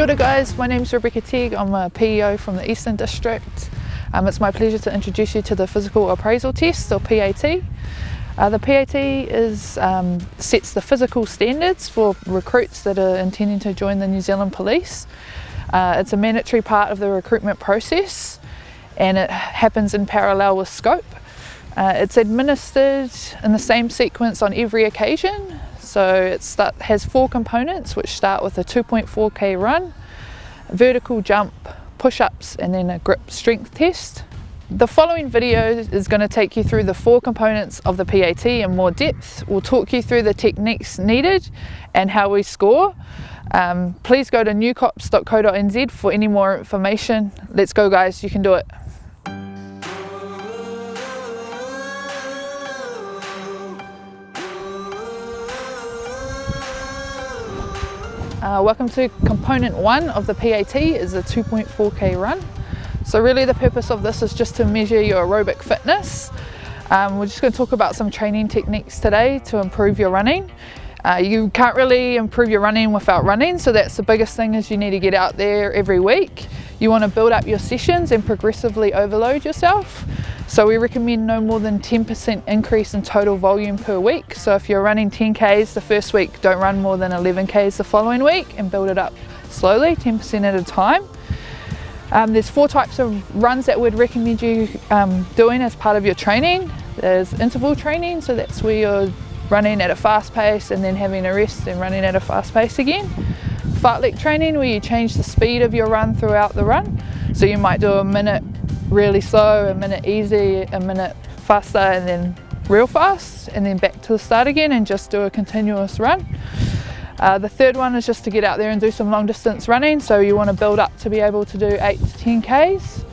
Kia ora guys, my name's Rebecca Teague. I'm a PEO from the Eastern District. It's my pleasure to introduce you to the Physical Appraisal Test, or PAT. The PAT sets the physical standards for recruits that are intending to join the New Zealand Police. It's a mandatory part of the recruitment process and it happens in parallel with scope. It's administered in the same sequence on every occasion. So it has 4 components, which start with a 2.4k run, a vertical jump, push-ups, and then a grip strength test. The following video is going to take you through the 4 components of the PAT in more depth. We'll talk you through the techniques needed and how we score. Please go to newcops.co.nz for any more information. Let's go guys, you can do it. Welcome to component 1 of the PAT, is a 2.4k run. So really the purpose of this is just to measure your aerobic fitness. We're just going to talk about some training techniques today to improve your running. You can't really improve your running without running, so that's the biggest thing, is you need to get out there every week. You want to build up your sessions and progressively overload yourself. So we recommend no more than 10% increase in total volume per week. So if you're running 10Ks the first week, don't run more than 11Ks the following week, and build it up slowly, 10% at a time. There's 4 types of runs that we'd recommend you doing as part of your training. There's interval training, so that's where you're running at a fast pace and then having a rest and running at a fast pace again. Fartlek training, where you change the speed of your run throughout the run. So you might do a minute really slow, a minute easy, a minute faster, and then real fast, and then back to the start again and just do a continuous run. The third one is just to get out there and do some long distance running. So you want to build up to be able to do 8 to 10Ks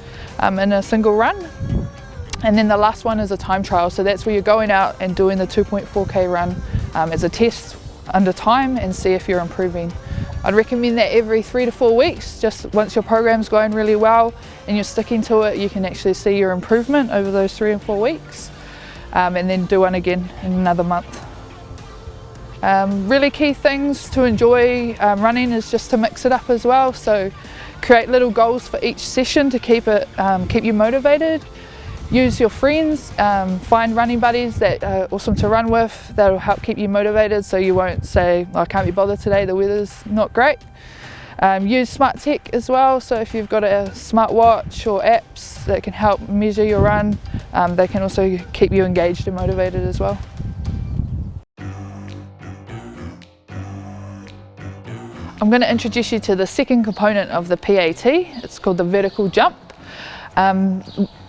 in a single run. And then the last one is a time trial. So that's where you're going out and doing the 2.4k run as a test under time and see if you're improving. I'd recommend that every 3 to 4 weeks. Just once your program's going really well and you're sticking to it, you can actually see your improvement over those 3 and 4 weeks, and then do one again in another month. Really key things to enjoy running is just to mix it up as well. So create little goals for each session to keep you motivated. Use your friends, find running buddies that are awesome to run with, that'll help keep you motivated, so you won't say, I can't be bothered today, the weather's not great. Use smart tech as well, so if you've got a smartwatch or apps that can help measure your run, they can also keep you engaged and motivated as well. I'm going to introduce you to the second component of the PAT. It's called the vertical jump.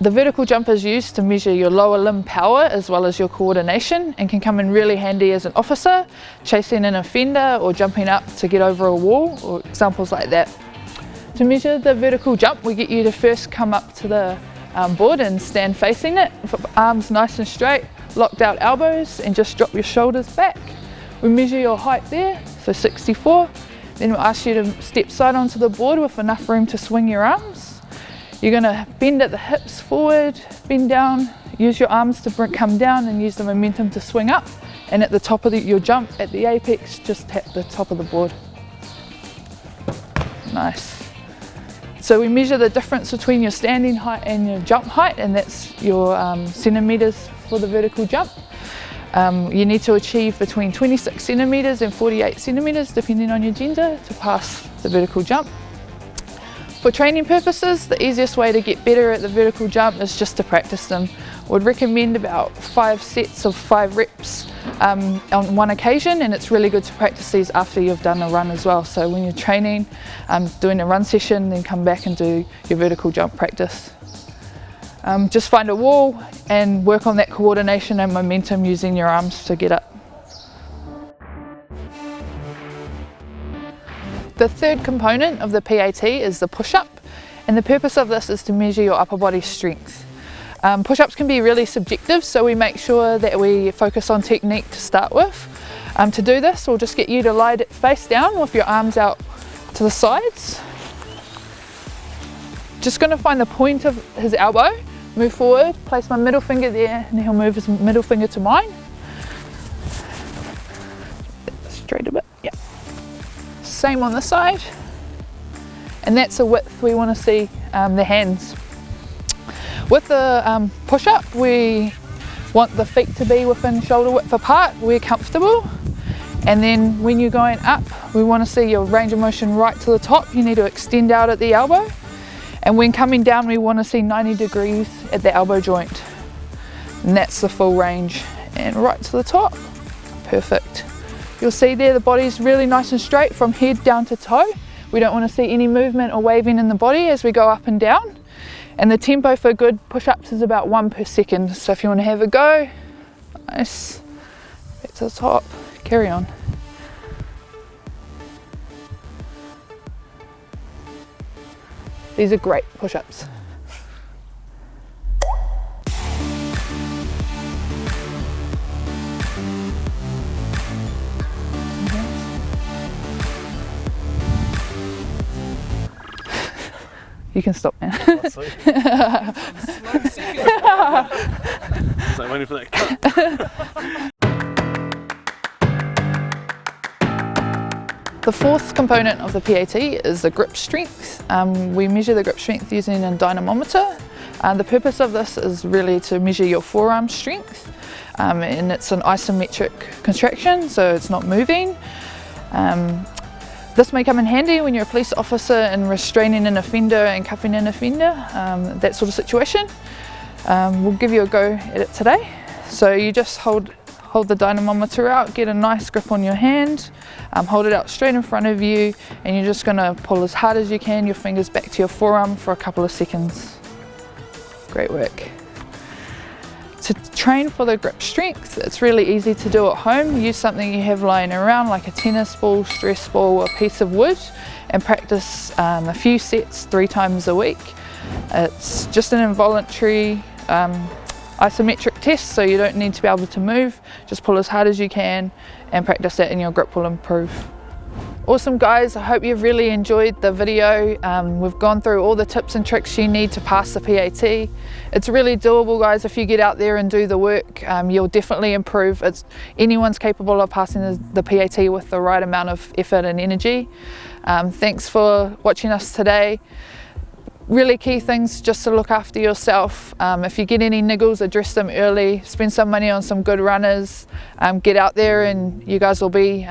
The vertical jump is used to measure your lower limb power as well as your coordination, and can come in really handy as an officer, chasing an offender or jumping up to get over a wall, or examples like that. To measure the vertical jump, we get you to first come up to the board and stand facing it, with arms nice and straight, locked out elbows, and just drop your shoulders back. We measure your height there, so 64. Then we'll ask you to step side onto the board with enough room to swing your arms. You're going to bend at the hips forward, bend down, use your arms to come down and use the momentum to swing up. And at the top of your jump, at the apex, just tap the top of the board. Nice. So we measure the difference between your standing height and your jump height, and that's your centimetres for the vertical jump. You need to achieve between 26 centimetres and 48 centimetres, depending on your gender, to pass the vertical jump. For training purposes, the easiest way to get better at the vertical jump is just to practice them. I would recommend about 5 sets of 5 reps on one occasion, and it's really good to practice these after you've done a run as well. So when you're training, doing a run session, then come back and do your vertical jump practice. Just find a wall and work on that coordination and momentum using your arms to get up. The third component of the PAT is the push-up, and the purpose of this is to measure your upper body strength. Push-ups can be really subjective, so we make sure that we focus on technique to start with. To do this, we'll just get you to lie face down with your arms out to the sides. Just going to find the point of his elbow, move forward, place my middle finger there, and he'll move his middle finger to mine. Straight a bit, yeah. Same on the side. and that's the width we want to see the hands. With the push-up, we want the feet to be within shoulder width apart, we're comfortable. And then when you're going up, we want to see your range of motion right to the top. You need to extend out at the elbow. And when coming down, we want to see 90 degrees at the elbow joint. And that's the full range. And right to the top, perfect. You'll see there the body's really nice and straight from head down to toe. We don't want to see any movement or waving in the body as we go up and down. And the tempo for good push-ups is about 1 per second. So if you want to have a go, nice, back to the top, carry on. These are great push-ups. You can stop now. It's like waiting for that cut. The fourth component of the PAT is the grip strength. We measure the grip strength using a dynamometer. The purpose of this is really to measure your forearm strength, and it's an isometric contraction, so it's not moving. This may come in handy when you're a police officer and restraining an offender and cuffing an offender, that sort of situation. We'll give you a go at it today. So you just hold the dynamometer out, get a nice grip on your hand, hold it out straight in front of you, and you're just going to pull as hard as you can your fingers back to your forearm for a couple of seconds. Great work. To train for the grip strength, it's really easy to do at home. Use something you have lying around like a tennis ball, stress ball, a piece of wood, and practice a few sets 3 times a week. It's just an involuntary isometric test, so you don't need to be able to move. Just pull as hard as you can and practice that, and your grip will improve. Awesome guys, I hope you've really enjoyed the video. We've gone through all the tips and tricks you need to pass the PAT. It's really doable guys. If you get out there and do the work, you'll definitely improve. Anyone's capable of passing the PAT with the right amount of effort and energy. Thanks for watching us today. Really key things just to look after yourself. If you get any niggles, address them early. Spend some money on some good runners. Get out there and you guys will be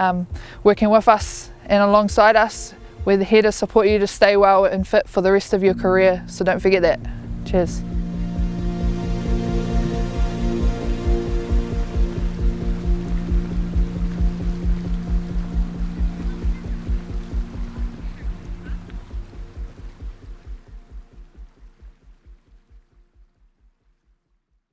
working with us and alongside us. We're here to support you to stay well and fit for the rest of your career, so don't forget that. Cheers.